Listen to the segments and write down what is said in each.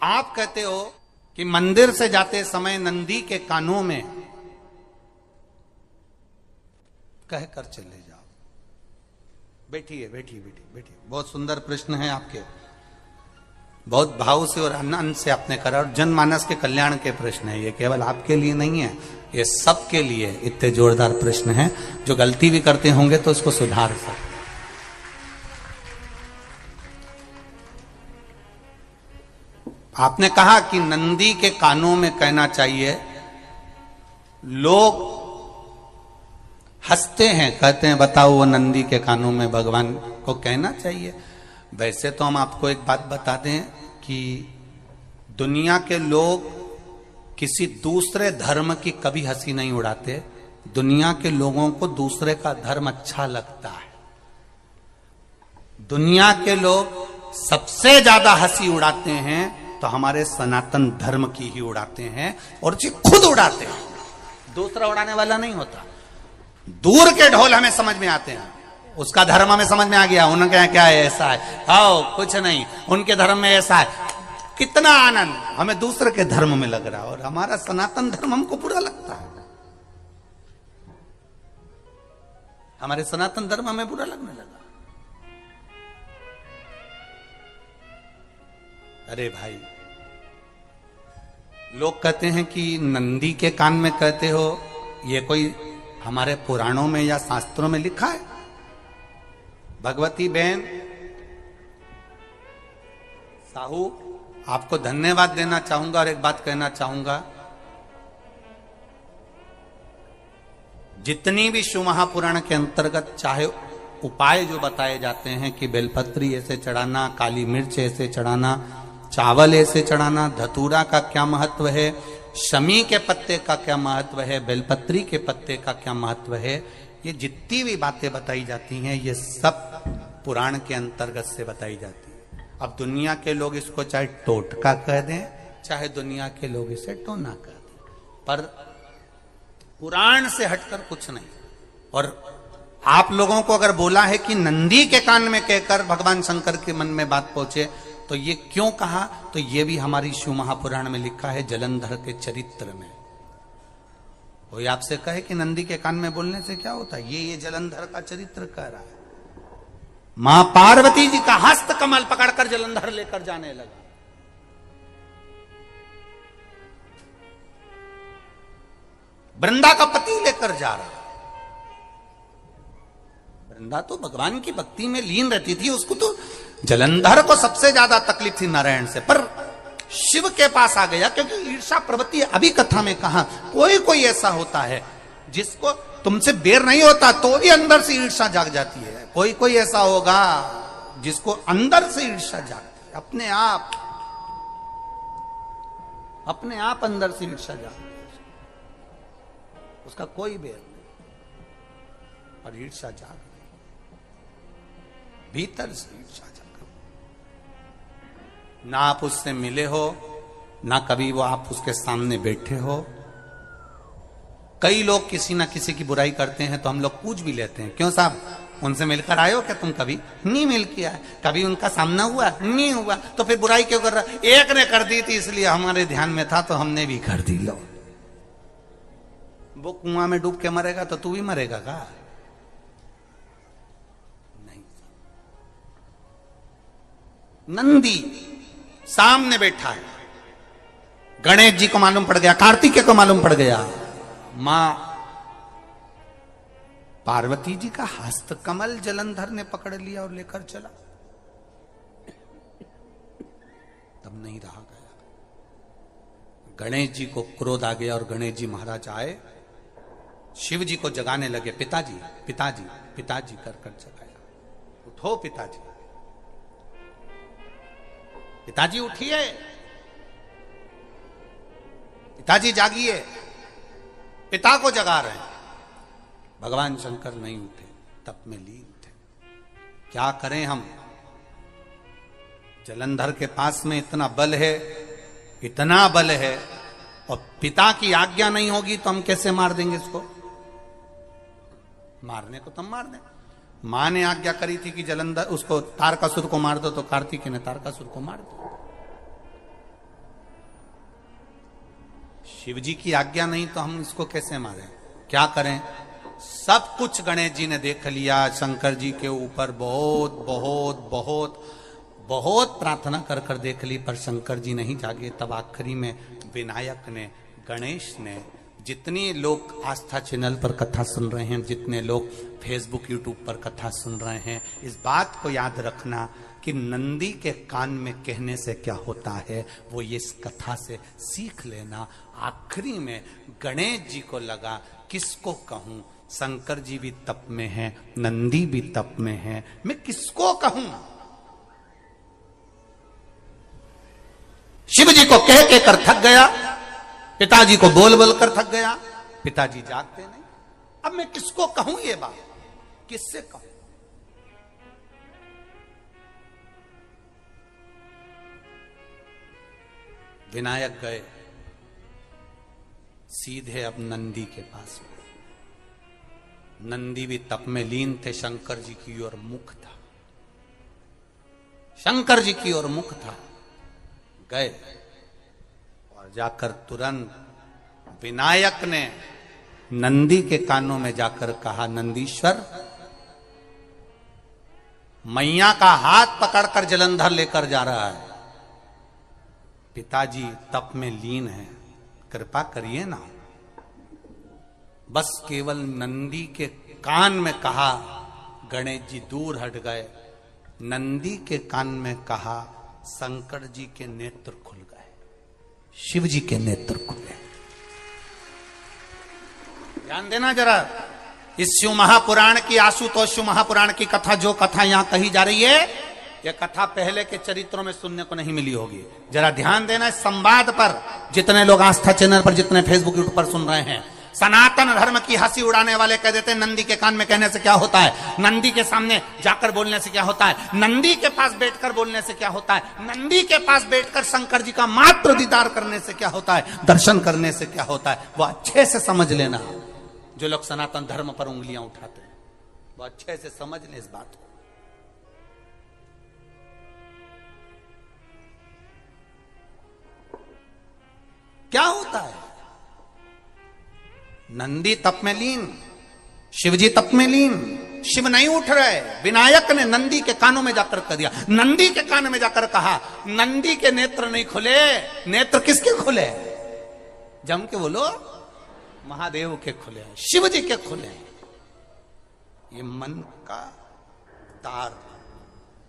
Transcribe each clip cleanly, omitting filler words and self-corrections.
आप कहते हो कि मंदिर से जाते समय नंदी के कानों में कहकर चले जाओ। बैठिए बैठिए बैठिए बैठिए। बहुत सुंदर प्रश्न है आपके, बहुत भाव से और आनंद से आपने करा, और जनमानस के कल्याण के प्रश्न है ये, केवल आपके लिए नहीं है, ये सबके लिए इतने जोरदार प्रश्न है। जो गलती भी करते होंगे तो उसको सुधार सकते। आपने कहा कि नंदी के कानों में कहना चाहिए। लोग हंसते हैं, कहते हैं बताओ वो नंदी के कानों में भगवान को कहना चाहिए। वैसे तो हम आपको एक बात बता दें कि दुनिया के लोग किसी दूसरे धर्म की कभी हंसी नहीं उड़ाते। दुनिया के लोगों को दूसरे का धर्म अच्छा लगता है। दुनिया के लोग सबसे ज्यादा हंसी उड़ाते हैं तो हमारे सनातन धर्म की ही उड़ाते हैं, और जी खुद उड़ाते हैं, दूसरा उड़ाने वाला नहीं होता। दूर के ढोल हमें समझ में आते हैं, उसका धर्म हमें समझ में आ गया, उनके क्या है ऐसा है, आओ कुछ नहीं, उनके धर्म में ऐसा है, कितना आनंद हमें दूसरे के धर्म में लग रहा है, और हमारा सनातन धर्म हमको बुरा लगता है। हमारे सनातन धर्म हमें बुरा लगने लगा। अरे भाई, लोग कहते हैं कि नंदी के कान में कहते हो, ये कोई हमारे पुराणों में या शास्त्रों में लिखा है? भगवती बहन साहू, आपको धन्यवाद देना चाहूंगा और एक बात कहना चाहूंगा। जितनी भी शिव महापुराण के अंतर्गत चाहे उपाय जो बताए जाते हैं कि बेलपत्री ऐसे चढ़ाना, काली मिर्च ऐसे चढ़ाना, चावल ऐसे चढ़ाना, धतूरा का क्या महत्व है, शमी के पत्ते का क्या महत्व है, बेलपत्री के पत्ते का क्या महत्व है, ये जितनी भी बातें बताई जाती हैं ये सब पुराण के अंतर्गत से बताई जाती है। अब दुनिया के लोग इसको चाहे टोटका कह दें, चाहे दुनिया के लोग इसे टोना कह दें, पर पुराण से हटकर कुछ नहीं। और आप लोगों को अगर बोला है कि नंदी के कान में कहकर भगवान शंकर के मन में बात पहुंचे, तो ये क्यों कहा? तो ये भी हमारी शिव महापुराण में लिखा है, जलंधर के चरित्र में। कोई आपसे कहे कि नंदी के कान में बोलने से क्या होता है, ये जलंधर का चरित्र कह रहा है। मां पार्वती जी का हस्त कमल पकड़कर जलंधर लेकर जाने लगा। वृंदा का पति लेकर जा रहा। वृंदा तो भगवान की भक्ति में लीन रहती थी, उसको तो जलंधर को सबसे ज्यादा तकलीफ थी नारायण से, पर शिव के पास आ गया, क्योंकि ईर्षा प्रवृत्ति अभी कथा में कहा, कोई कोई ऐसा होता है जिसको तुमसे बेर नहीं होता तो भी अंदर से ईर्षा जाग जाती है। कोई कोई ऐसा होगा जिसको अंदर से ईर्षा जागती है, अपने आप अंदर से ईर्षा जागती है, उसका कोई बेर नहीं, और ईर्षा जाग भीतर से ईर्षा जाग। ना आप उससे मिले हो, ना कभी वो आप उसके सामने बैठे हो। कई लोग किसी ना किसी की बुराई करते हैं तो हम लोग पूछ भी लेते हैं, क्यों साहब उनसे मिलकर आए हो क्या तुम? कभी नहीं मिल किया, कभी उनका सामना हुआ नहीं हुआ, तो फिर बुराई क्यों कर रहा? एक ने कर दी थी इसलिए हमारे ध्यान में था तो हमने भी कर दी। लो, वो कुआं में डूब के मरेगा तो तू भी मरेगा का? नहीं। नंदी सामने बैठा है, गणेश जी को मालूम पड़ गया, कार्तिकेय को मालूम पड़ गया, मां पार्वती जी का हस्त कमल जलंधर ने पकड़ लिया और लेकर चला। तब नहीं रहा गया, गणेश जी को क्रोध आ गया और गणेश जी महाराज आए, शिव जी को जगाने लगे। पिताजी पिताजी पिताजी कर कर जगाया, उठो पिताजी, पिताजी उठिए, पिताजी जागिए, पिता को जगा रहे हैं। भगवान शंकर नहीं उठे, तप में लीन थे। क्या करें हम? जलंधर के पास में इतना बल है, इतना बल है, और पिता की आज्ञा नहीं होगी तो हम कैसे मार देंगे इसको? मारने को तो हम मार दें। मां ने आज्ञा करी थी कि जलंधर उसको तारकासुर को मार दो, तो कार्तिकेय ने तारकासुर को मार दो। शिव जी की आज्ञा नहीं तो हम इसको कैसे मारें? क्या करें? सब कुछ गणेश जी ने देख लिया, शंकर जी के ऊपर बहुत बहुत बहुत बहुत प्रार्थना कर कर देख ली, पर शंकर जी नहीं जागे। तब आखिरी में विनायक ने, गणेश ने, जितने लोग आस्था चैनल पर कथा सुन रहे हैं, जितने लोग फेसबुक यूट्यूब पर कथा सुन रहे हैं, इस बात को याद रखना कि नंदी के कान में कहने से क्या होता है वो ये इस कथा से सीख लेना। आखिरी में गणेश जी को लगा किसको कहूं, शंकर जी भी तप में हैं, नंदी भी तप में हैं, मैं किसको कहूं? शिव जी को कह के कर थक गया, पिताजी को बोल बोल कर थक गया, पिताजी जागते नहीं। अब मैं किसको कहूं ये बात, किससे कहूं? विनायक गए सीधे अब नंदी के पास में। नंदी भी तप में लीन थे, शंकर जी की ओर मुख था, शंकर जी की ओर मुख था। गए और जाकर तुरंत विनायक ने नंदी के कानों में जाकर कहा, नंदीश्वर, मैया का हाथ पकड़कर जलंधर लेकर जा रहा है, पिताजी तप में लीन है, कृपा करिए ना। बस केवल नंदी के कान में कहा, गणेश जी दूर हट गए। नंदी के कान में कहा, शंकर जी के नेत्र खुल गए, शिव जी के नेत्र खुले। ध्यान देना जरा, इस शिव महापुराण की, आशुतोष शिव महापुराण की कथा, जो कथा यहां कही जा रही है, यह कथा पहले के चरित्रों में सुनने को नहीं मिली होगी। जरा ध्यान देना इस संवाद पर, जितने लोग आस्था चैनल पर, जितने फेसबुक यूट्यूब पर सुन रहे हैं। सनातन धर्म की हंसी उड़ाने वाले कह देते हैं नंदी के कान में कहने से क्या होता है, नंदी के सामने जाकर बोलने से क्या होता है, नंदी के पास बैठकर बोलने से क्या होता है, नंदी के पास बैठकर शंकर जी का मात्र दीदार करने से क्या होता है, दर्शन करने से क्या होता है, वो अच्छे से समझ लेना। जो लोग सनातन धर्म पर उंगलियां उठाते हैं वो अच्छे से समझ लें इस बात को। क्या होता है? नंदी तप में लीन, शिवजी तप में लीन, शिव नहीं उठ रहे। विनायक ने नंदी के कानों में जाकर कह दिया, नंदी के कान में जाकर कहा, नंदी के नेत्र नहीं खुले। नेत्र किसके खुले? जम के बोलो, महादेव के खुले, शिव जी के खुले। ये मन का तार।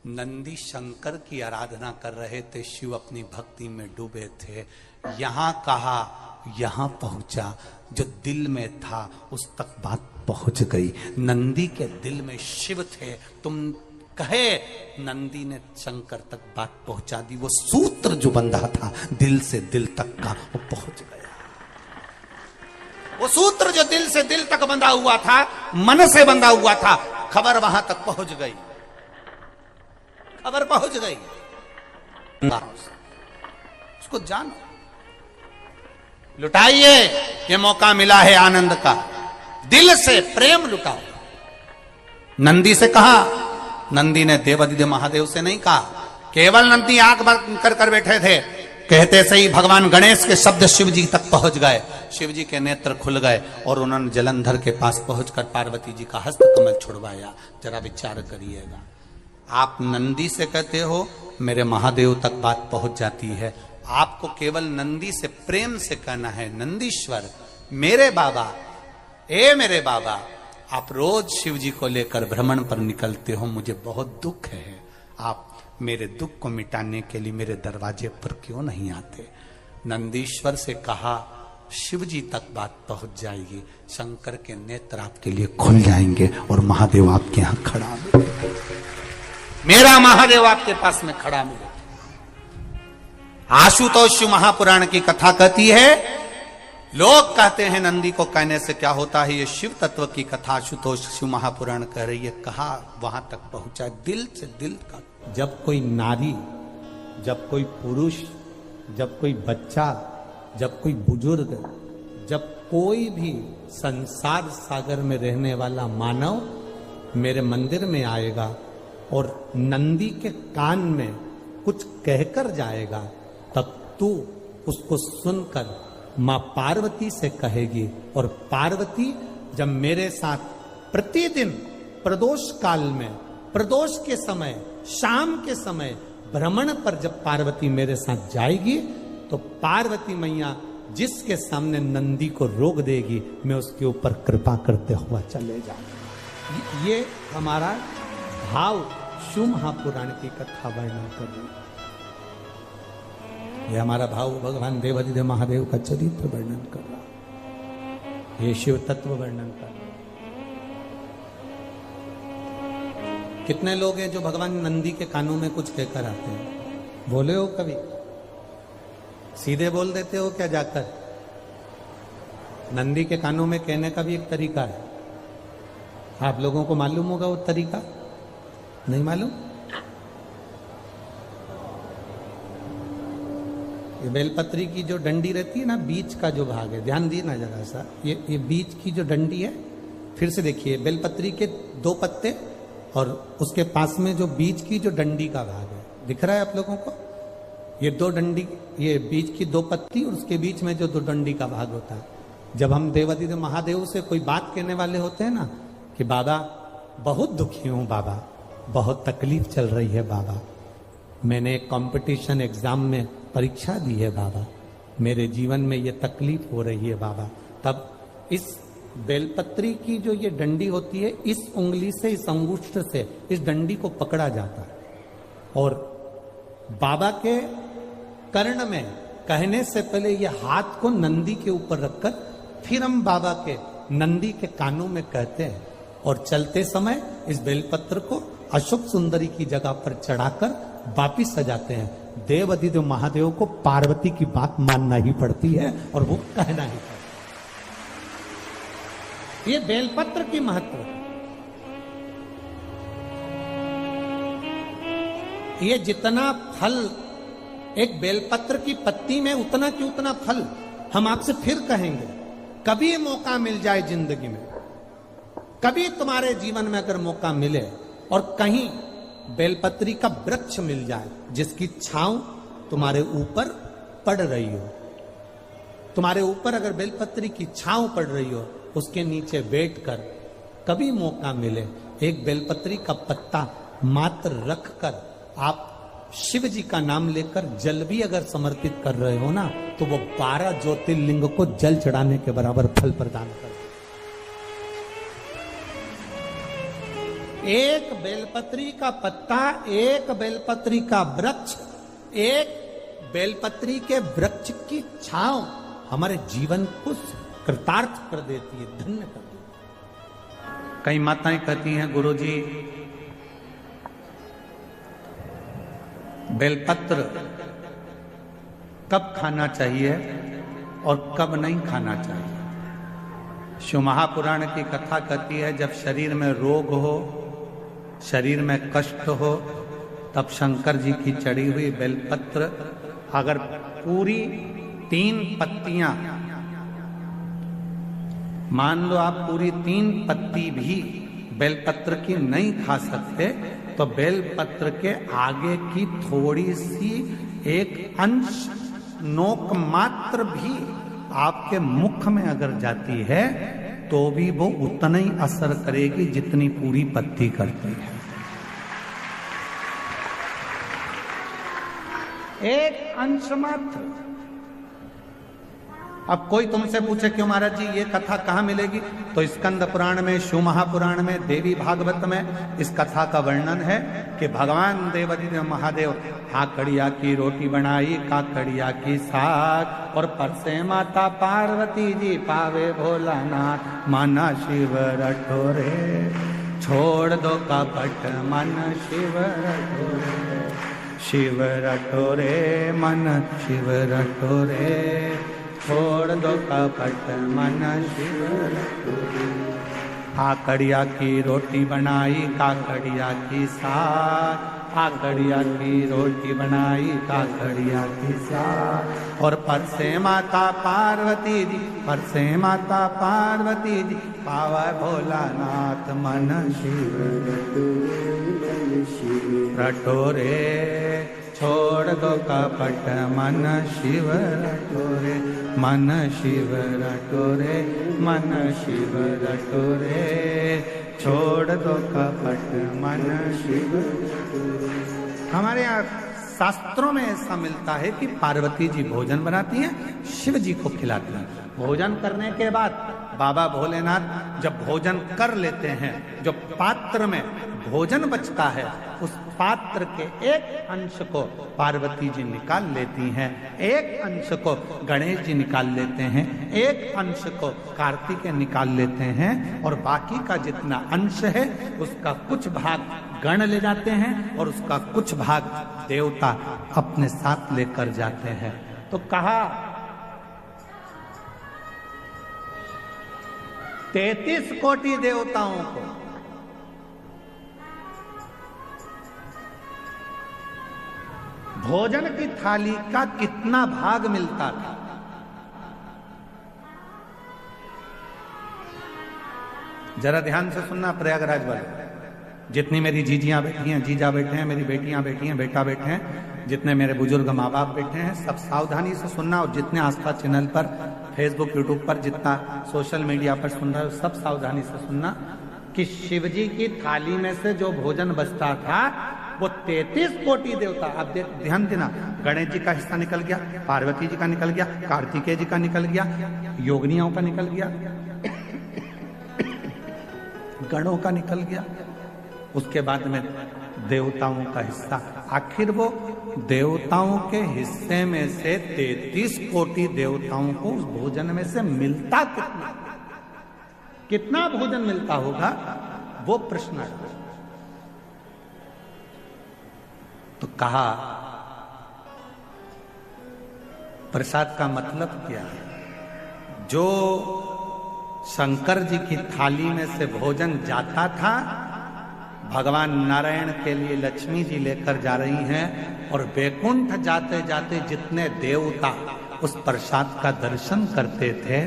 नंदी शंकर की आराधना कर रहे थे, शिव अपनी भक्ति में डूबे थे। यहां कहा, यहां पहुंचा, जो दिल में था उस तक बात पहुंच गई। नंदी के दिल में शिव थे, तुम कहे, नंदी ने शंकर तक बात पहुंचा दी। वो सूत्र जो बंधा था दिल से दिल तक का, वो पहुंच गया। वो सूत्र जो दिल से दिल तक बंधा हुआ था, मन से बंधा हुआ था, खबर वहां तक पहुंच गई, खबर पहुंच गई। उसको जानो, लुटाइए, ये मौका मिला है आनंद का, दिल से प्रेम लुटाओ। नंदी से कहा, नंदी ने देवादिदेव महादेव से नहीं कहा। केवल नंदी आंख बंद कर कर बैठे थे, कहते से ही भगवान गणेश के शब्द शिव जी तक पहुंच गए। शिव जी के नेत्र खुल गए और उन्होंने जलंधर के पास पहुंचकर पार्वती जी का हस्त कमल छुड़वाया। जरा विचार करिएगा, आप नंदी से कहते हो मेरे महादेव तक बात पहुंच जाती है। आपको केवल नंदी से प्रेम से कहना है, नंदीश्वर मेरे बाबा, ए मेरे बाबा, आप रोज शिव जी को लेकर भ्रमण पर निकलते हो, मुझे बहुत दुख है, आप मेरे दुख को मिटाने के लिए मेरे दरवाजे पर क्यों नहीं आते? नंदीश्वर से कहा, शिव जी तक बात पहुंच जाएगी, शंकर के नेत्र आपके लिए खुल जाएंगे और महादेव आपके यहां खड़ा मिलेगा, मेरा महादेव आपके पास में खड़ा मिलेगा। आशुतोष शिव महापुराण की कथा कहती है, लोग कहते हैं नंदी को कहने से क्या होता है, ये शिव तत्व की कथा आशुतोष शिव महापुराण कह रही है। कहा वहां तक पहुंचा, दिल से दिल का। जब कोई नारी, जब कोई पुरुष, जब कोई बच्चा, जब कोई बुजुर्ग, जब कोई भी संसार सागर में रहने वाला मानव मेरे मंदिर में आएगा और नंदी के कान में कुछ कहकर जाएगा, तब तू उसको सुनकर मां पार्वती से कहेगी। और पार्वती जब मेरे साथ प्रतिदिन प्रदोष काल में, प्रदोष के समय, शाम के समय भ्रमण पर जब पार्वती मेरे साथ जाएगी तो पार्वती मैया जिसके सामने नंदी को रोक देगी, मैं उसके ऊपर कृपा करते हुआ चले जाऊंगा। ये हमारा भाव शिव महापुराण की कथा वर्णन कर रही है। ये हमारा भाव भगवान देवाधिदेव महादेव का चरित्र वर्णन कर रहा है, ये शिव तत्व वर्णन कर रहा है। कितने लोग हैं जो भगवान नंदी के कानों में कुछ कहकर आते हैं? बोले हो कभी? सीधे बोल देते हो क्या जाकर? नंदी के कानों में कहने का भी एक तरीका है। आप लोगों को मालूम होगा वो तरीका? नहीं मालूम? ये बेलपत्री की जो डंडी रहती है ना, बीच का जो भाग है, ध्यान दिए ना जरा सा, ये बीच की जो डंडी है, फिर से देखिए, बेलपत्री के 2 पत्ते और उसके पास में जो बीच की जो डंडी का भाग है, दिख रहा है आप लोगों को? ये 2 डंडी, ये बीच की 2 पत्ती और उसके बीच में जो 2 डंडी का भाग होता है। जब हम देवाधिदेव महादेव से कोई बात कहने वाले होते हैं ना कि बाबा बहुत दुखी हूं, बाबा बहुत तकलीफ चल रही है, बाबा मैंने एक कंपटीशन एग्जाम में परीक्षा दी है, बाबा मेरे जीवन में ये तकलीफ हो रही है, बाबा, तब इस बेलपत्री की जो ये डंडी होती है, इस उंगली से, इस अंगुष्ठ से इस डंडी को पकड़ा जाता है और बाबा के कर्ण में कहने से पहले ये हाथ को नंदी के ऊपर रखकर फिर हम बाबा के नंदी के कानों में कहते हैं और चलते समय इस बेलपत्र को अशोक सुंदरी की जगह पर चढ़ाकर वापिस सजाते हैं। देवाधिदेव महादेव को पार्वती की बात मानना ही पड़ती है और वो कहना ही पड़ता है। ये बेलपत्र की महत्व है। ये जितना फल एक बेलपत्र की पत्ती में, उतना की उतना फल हम आपसे फिर कहेंगे। कभी मौका मिल जाए जिंदगी में, कभी तुम्हारे जीवन में अगर मौका मिले और कहीं बेलपत्री का वृक्ष मिल जाए जिसकी छांव तुम्हारे ऊपर पड़ रही हो, तुम्हारे ऊपर अगर बेलपत्री की छांव पड़ रही हो, उसके नीचे बैठकर कभी मौका मिले, एक बेलपत्री का पत्ता मात्र रखकर आप शिव जी का नाम लेकर जल भी अगर समर्पित कर रहे हो ना, तो वो 12 ज्योतिर्लिंग को जल चढ़ाने के बराबर फल प्रदान कर। एक बेलपत्री का पत्ता, एक बेलपत्री का वृक्ष, एक बेलपत्री के वृक्ष की छांव हमारे जीवन को कृतार्थ कर देती है, धन्य कर देती है। कई माताएं कहती हैं, गुरुजी बेलपत्र कब खाना चाहिए और कब नहीं खाना चाहिए? शिव महापुराण की कथा कहती है, जब शरीर में रोग हो, शरीर में कष्ट हो, तब शंकर जी की चढ़ी हुई बेलपत्र अगर पूरी 3 पत्तियां, मान लो आप पूरी 3 पत्ती भी बेलपत्र की नहीं खा सकते, तो बेलपत्र के आगे की थोड़ी सी एक अंश नोक मात्र भी आपके मुख में अगर जाती है तो भी वो उतना ही असर करेगी जितनी पूरी पत्ती करती है। एक अंश मात्र। अब कोई तुमसे पूछे क्यों महाराज जी ये कथा कहाँ मिलेगी, तो स्कंद पुराण में, शिव महापुराण में, देवी भागवत में इस कथा का वर्णन है कि भगवान देवाधिदेव महादेव काकड़िया की रोटी बनाई, काकड़िया की साग, और परसे माता पार्वती जी पावे भोलानाथ, माना शिव रटोरे, छोड़ दो कपट मन शिव रटोरे, शिव रटोरे मन शिव रटोरे, छोड़ दो कपट मन शिव रटोरे। काकड़िया की रोटी बनाई, काकड़िया की साग, काकड़िया की रोटी बनाई, काकड़िया की साग, और परसे माता पार्वती जी, परसे माता पार्वती जी पावा भोलानाथ, मन शिव रटोरे, छोड़ दो कपट मन शिव रटोरे, मन शिव रटोरे, मन शिव रटोरे, छोड़ दो कपट मन शिव रटोरे। हमारे यहाँ शास्त्रों में ऐसा मिलता है कि पार्वती जी भोजन बनाती हैं, शिव जी को खिलाती हैं। भोजन करने के बाद बाबा भोलेनाथ जब भोजन कर लेते हैं, जो पात्र में भोजन बचता है उस पात्र के एक अंश को पार्वती जी निकाल लेती हैं, एक अंश को गणेश जी निकाल लेते हैं, एक अंश को कार्तिकेय निकाल लेते हैं, और बाकी का जितना अंश है उसका कुछ भाग गण ले जाते हैं और उसका कुछ भाग देवता अपने साथ लेकर जाते हैं। तो कहा 33 कोटि देवताओं को भोजन की थाली का कितना भाग मिलता था। जरा ध्यान से सुनना प्रयागराज वाले, जितनी मेरी जीजियां बैठी हैं, जीजा बैठे हैं, मेरी बेटियां बैठी हैं, बेटा बैठे हैं, जितने मेरे बुजुर्ग माँ बाप बैठे हैं, सब सावधानी से सुनना। और जितने आस्था चैनल पर, फेसबुक, यूट्यूब पर, जितना सोशल मीडिया पर सुन रहे हो, सब सावधानी से सुनना कि शिवजी की थाली में से जो भोजन बचता था वो 33 कोटि देवता, अब ध्यान देना, गणेश जी का हिस्सा निकल गया, पार्वती जी का निकल गया, कार्तिकेय जी का निकल गया, योगिनियों का निकल गया, गणों का निकल गया, उसके बाद में देवताओं का हिस्सा। आखिर वो देवताओं के हिस्से में से 33 कोटि देवताओं को उस भोजन में से मिलता कितना भोजन मिलता होगा, वो प्रश्न है। तो कहा प्रसाद का मतलब क्या है? जो शंकर जी की थाली में से भोजन जाता था, भगवान नारायण के लिए लक्ष्मी जी लेकर जा रही हैं, और वैकुंठ जाते जाते जितने देवता उस प्रसाद का दर्शन करते थे,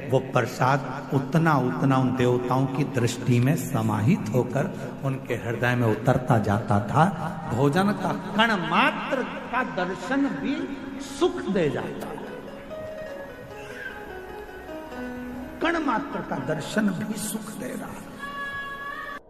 वो प्रसाद उतना उतना उन देवताओं की दृष्टि में समाहित होकर उनके हृदय में उतरता जाता था। भोजन का कण मात्र का दर्शन भी सुख दे जाता, कण मात्र का दर्शन भी सुख दे रहा।